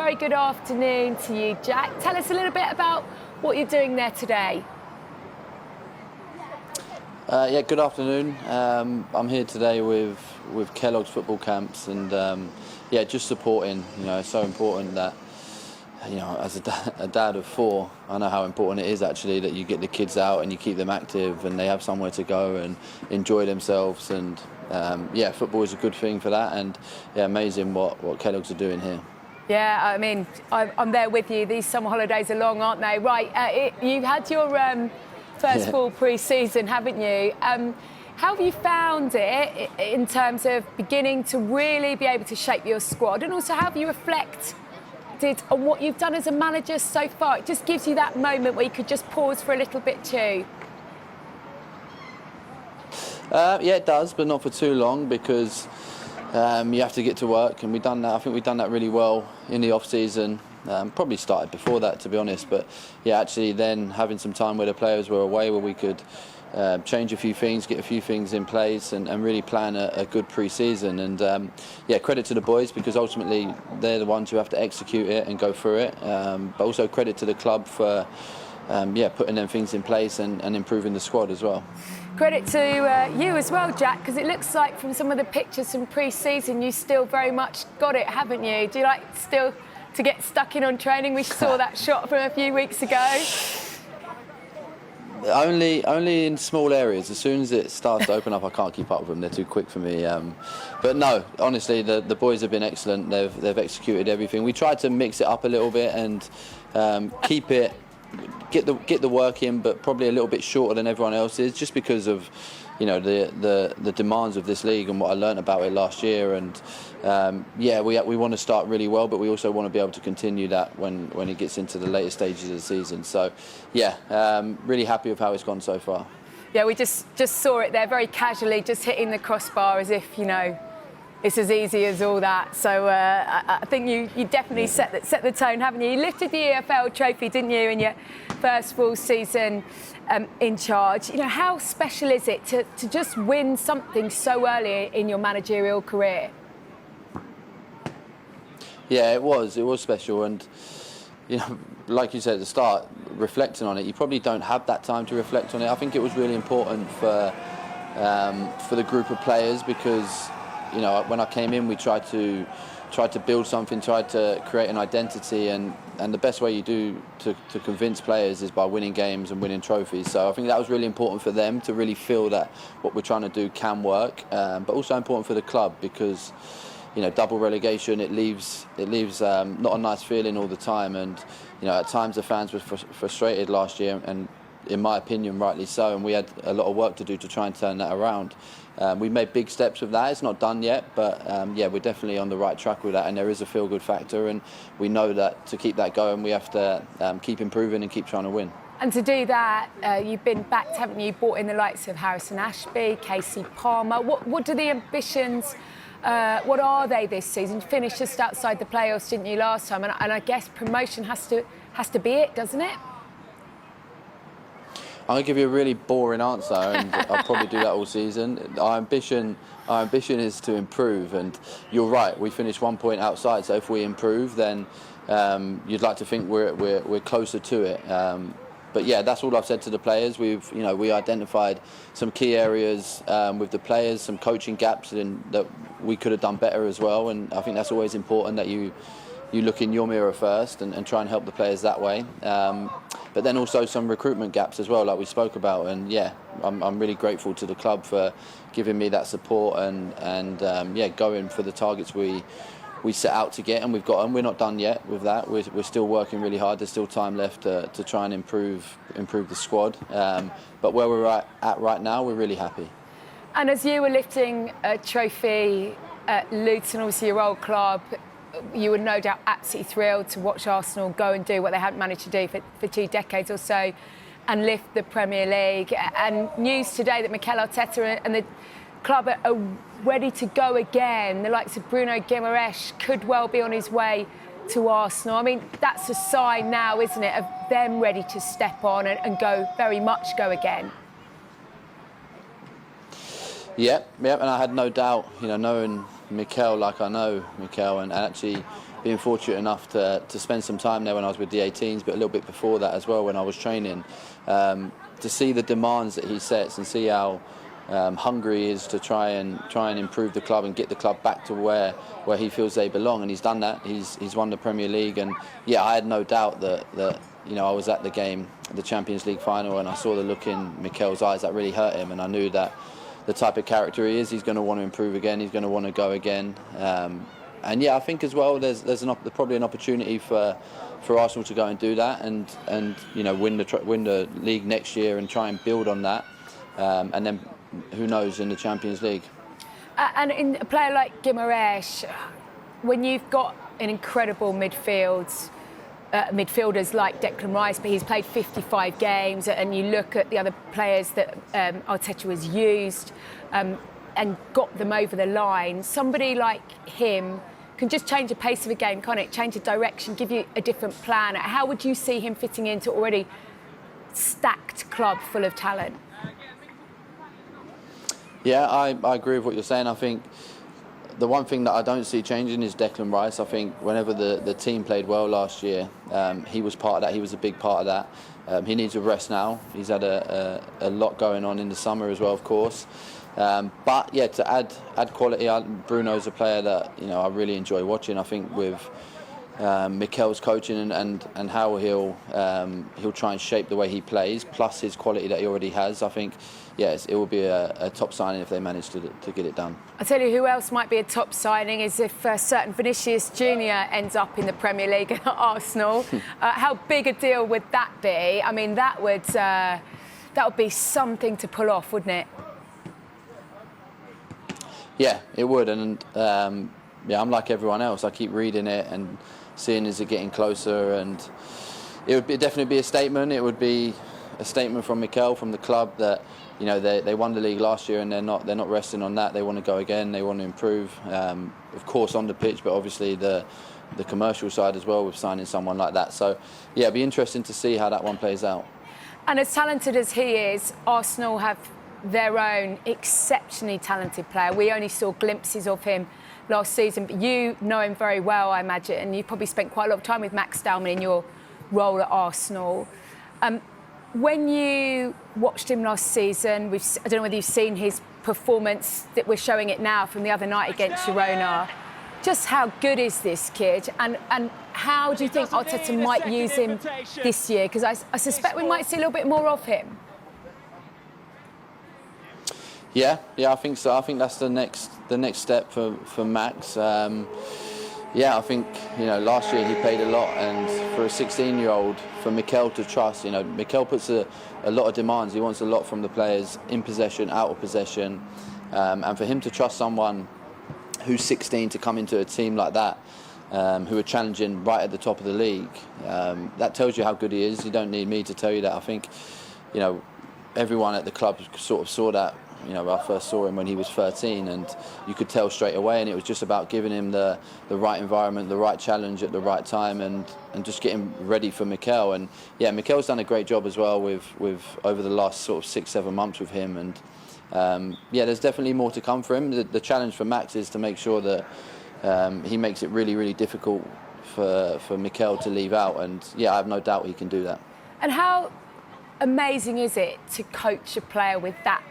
very good afternoon to you, Jack. Tell us a little bit about what you're doing there today. Yeah, good afternoon. I'm here today with Kellogg's football camps, and yeah, just supporting. It's so important that, as a dad of 4, I know how important it is actually that you get the kids out and you keep them active and they have somewhere to go and enjoy themselves. And yeah, football is a good thing for that, and yeah, amazing what Kellogg's are doing here. Yeah, I mean, I'm there with you. These summer holidays are long, aren't they? Right, you've had your first full pre-season, haven't you? How have you found it in terms of beginning to really be able to shape your squad, and also how have you reflected on what you've done as a manager so far? It just gives you that moment where you could just pause for a little bit too. Yeah, it does, but not for too long, because you have to get to work, and we've done that. I think we've done that really well in the off-season. Probably started before that, to be honest, but yeah, actually then having some time where the players were away, where we could change a few things, get a few things in place, and really plan a good pre-season. And yeah, credit to the boys, because ultimately they're the ones who have to execute it and go through it, but also credit to the club for yeah, putting them things in place and improving the squad as well. Credit to you as well, Jack, because it looks like from some of the pictures from pre-season you still very much got it, haven't you? Do you like still to get stuck in on training? We saw that shot from a few weeks ago. Only in small areas. As soon as it starts to open up, I can't keep up with them. They're too quick for me. But no, honestly, the boys have been excellent. They've executed everything. We tried to mix it up a little bit and keep it, get the work in, but probably a little bit shorter than everyone else is, just because of the demands of this league and what I learnt about it last year. And yeah, we want to start really well, but we also want to be able to continue that when it gets into the later stages of the season. So yeah, really happy with how it's gone so far. Yeah, we just saw it there very casually, just hitting the crossbar as if, it's as easy as all that. So I think you definitely set the tone, haven't you? You lifted the EFL trophy, didn't you, in your first full season in charge. How special is it to just win something so early in your managerial career? Yeah, it was special, and like you said at the start, reflecting on it, you probably don't have that time to reflect on it. I think it was really important for the group of players, because when I came in, we tried to build something, tried to create an identity, and the best way you do to convince players is by winning games and winning trophies. So I think that was really important for them to really feel that what we're trying to do can work, but also important for the club, because double relegation, it leaves not a nice feeling all the time, and at times the fans were frustrated last year, and in my opinion rightly so, and we had a lot of work to do to try and turn that around. We made big steps with that. It's not done yet, but yeah, we're definitely on the right track with that, and there is a feel-good factor, and we know that to keep that going, we have to keep improving and keep trying to win. And to do that, you've been backed, haven't you? Brought in the likes of Harrison Ashby, Casey Palmer. What do the ambitions? What are they this season? You finished just outside the playoffs, didn't you, last time? And I guess promotion has to be it, doesn't it? I'm going to give you a really boring answer, and I'll probably do that all season. Our ambition is to improve, and you're right, we finished 1 point outside, so if we improve, then you'd like to think we're closer to it. But yeah, that's all I've said to the players. We identified some key areas with the players, some coaching gaps that we could have done better as well, and I think that's always important that you look in your mirror first and try and help the players that way. But then also some recruitment gaps as well, like we spoke about. And yeah, I'm really grateful to the club for giving me that support and yeah, going for the targets we set out to get, and we've got them. We're not done yet with that. We're still working really hard. There's still time left to try and improve the squad. But where we're at right now, we're really happy. And as you were lifting a trophy at Luton, obviously your old club, you were no doubt absolutely thrilled to watch Arsenal go and do what they hadn't managed to do for 2 decades or so, and lift the Premier League. And news today that Mikel Arteta and the club are ready to go again. The likes of Bruno Guimaraes could well be on his way to Arsenal. I mean, that's a sign now, isn't it, of them ready to step on and go, very much go again. Yeah, and I had no doubt, knowing Mikel like I know Mikel, and actually being fortunate enough to spend some time there when I was with the 18s, but a little bit before that as well when I was training, to see the demands that he sets and see how hungry he is to try and improve the club and get the club back to where he feels they belong, and he's done that. He's won the Premier League, and yeah, I had no doubt that I was at the game, the Champions League final, and I saw the look in Mikel's eyes that really hurt him, and I knew that the type of character he is, he's going to want to improve again, he's going to want to go again, and yeah, I think as well there's probably an opportunity for Arsenal to go and do that and win the league next year and try and build on that, and then who knows in the Champions League. And in a player like Guimaraes, when you've got an incredible midfielders like Declan Rice, but he's played 55 games, and you look at the other players that Arteta has used and got them over the line, somebody like him can just change the pace of a game, can't it? Change the direction, give you a different plan. How would you see him fitting into already stacked club full of talent? Yeah, I agree with what you're saying. I think the one thing that I don't see changing is Declan Rice. I think whenever the team played well last year, he was part of that. He was a big part of that. He needs a rest now. He's had a lot going on in the summer as well, of course. But yeah, to add quality, Bruno's a player that I really enjoy watching. I think with Mikel's coaching and how he'll try and shape the way he plays, plus his quality that he already has, I think yes, it will be a top signing if they manage to get it done. I'll tell you who else might be a top signing is if certain Vinicius Jr ends up in the Premier League at Arsenal. How big a deal would that be? I mean, that would be something to pull off, wouldn't it? Yeah, it would, and yeah, I'm like everyone else. I keep reading it and seeing is it getting closer, and it would definitely be a statement. It would be a statement from Mikel, from the club, that they won the league last year and they're not resting on that. They want to go again. They want to improve, of course on the pitch, but obviously the commercial side as well with signing someone like that. So yeah, it'd be interesting to see how that one plays out. And as talented as he is, Arsenal have their own exceptionally talented player. We only saw glimpses of him last season, but you know him very well, I imagine, and you've probably spent quite a lot of time with Max Dowman in your role at Arsenal. When you watched him last season, I don't know whether you've seen his performance that we're showing it now from the other night against Girona. Just how good is this kid, and how do you think Arteta might use him this year? Because I suspect we might see a little bit more of him. Yeah, I think so. I think that's the next step for Max. Yeah, I think last year he played a lot, and for a 16-year-old, for Mikel to trust, Mikel puts a lot of demands. He wants a lot from the players, in possession, out of possession, and for him to trust someone who's 16 to come into a team like that, who are challenging right at the top of the league, that tells you how good he is. You don't need me to tell you that. I think everyone at the club sort of saw that. I first saw him when he was 13, and you could tell straight away, and it was just about giving him the right environment, the right challenge at the right time, and just getting ready for Mikel. And yeah, Mikel's done a great job as well with over the last sort of 6-7 months with him, and yeah, there's definitely more to come for him. The challenge for Max is to make sure that he makes it really, really difficult for Mikel to leave out, and yeah, I have no doubt he can do that. And how amazing is it to coach a player with that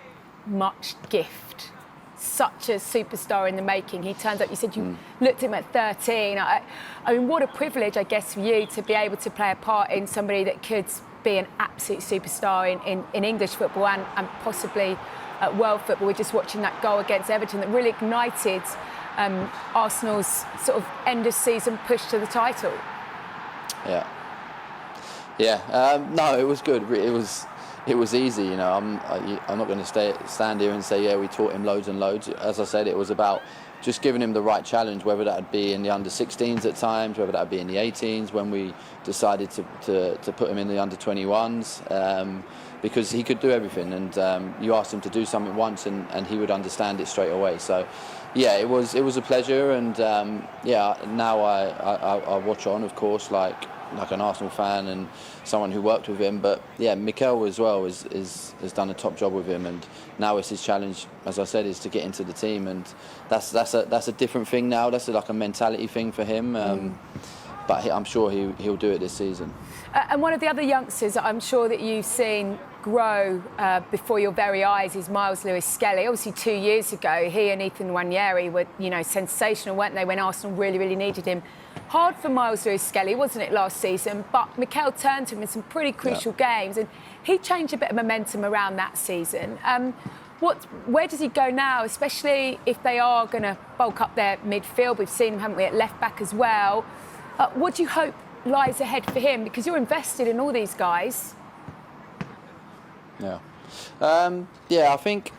much gift, such a superstar in the making? He turns up, you said you looked at him at 13. I mean, what a privilege, I guess, for you to be able to play a part in somebody that could be an absolute superstar in English football and possibly world football. We're just watching that goal against Everton that really ignited Arsenal's sort of end of season push to the title. Yeah. No, it was good. It was easy, I'm not going to stand here and say, yeah, we taught him loads and loads. As I said, it was about just giving him the right challenge, whether that would be in the under-16s at times, whether that would be in the 18s, when we decided to put him in the under-21s, because he could do everything. And you asked him to do something once and he would understand it straight away. So, Yeah, it was a pleasure, and yeah, now I watch on, of course, like an Arsenal fan and someone who worked with him. But yeah, Mikel as well has done a top job with him, and now it's his challenge, as I said, is to get into the team, and that's a different thing now. That's like a mentality thing for him. But I'm sure he'll do it this season. And one of the other youngsters that I'm sure that you've seen grow before your very eyes is Myles Lewis-Skelly. Obviously, 2 years ago, he and Ethan Nwaneri were, sensational, weren't they, when Arsenal really, really needed him. Hard for Myles Lewis-Skelly, wasn't it, last season? But Mikel turned to him in some pretty crucial games, and he changed a bit of momentum around that season. Where does he go now, especially if they are going to bulk up their midfield? We've seen him, haven't we, at left back as well. What do you hope lies ahead for him? Because you're invested in all these guys. Yeah. Yeah, I think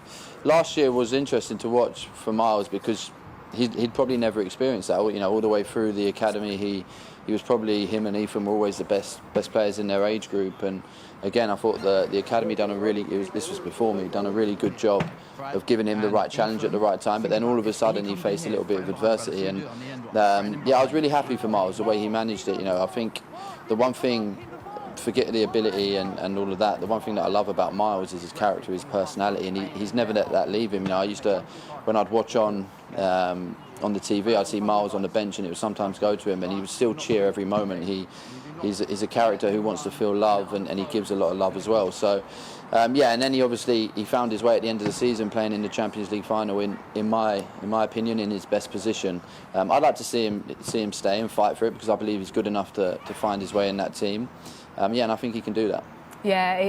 last year was interesting to watch for Myles because he'd probably never experienced that. All the way through the academy, he was probably, him and Ethan were always the best players in their age group. And again, I thought the academy this was before me, done a really good job of giving him the right challenge at the right time. But then all of a sudden he faced a little bit of adversity, and yeah, I was really happy for Myles the way he managed it. I think the one thing, forget the ability and all of that, the one thing that I love about Myles is his character, his personality, and he's never let that leave him. I used to, when I'd watch on the TV, I'd see Myles on the bench, and it would sometimes go to him, and he would still cheer every moment. He's a character who wants to feel love, and he gives a lot of love as well. So yeah, and then he found his way at the end of the season playing in the Champions League final in my opinion in his best position. I'd like to see him stay and fight for it, because I believe he's good enough to find his way in that team. Yeah, and I think he can do that. Yeah,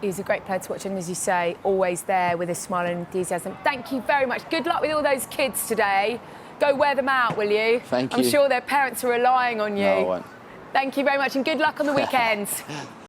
he's a great player to watch, and as you say, always there with a smile and enthusiasm. Thank you very much. Good luck with all those kids today. Go wear them out, will you? Thank you. I'm sure their parents are relying on you. No, I won't. Thank you very much, and good luck on the weekends.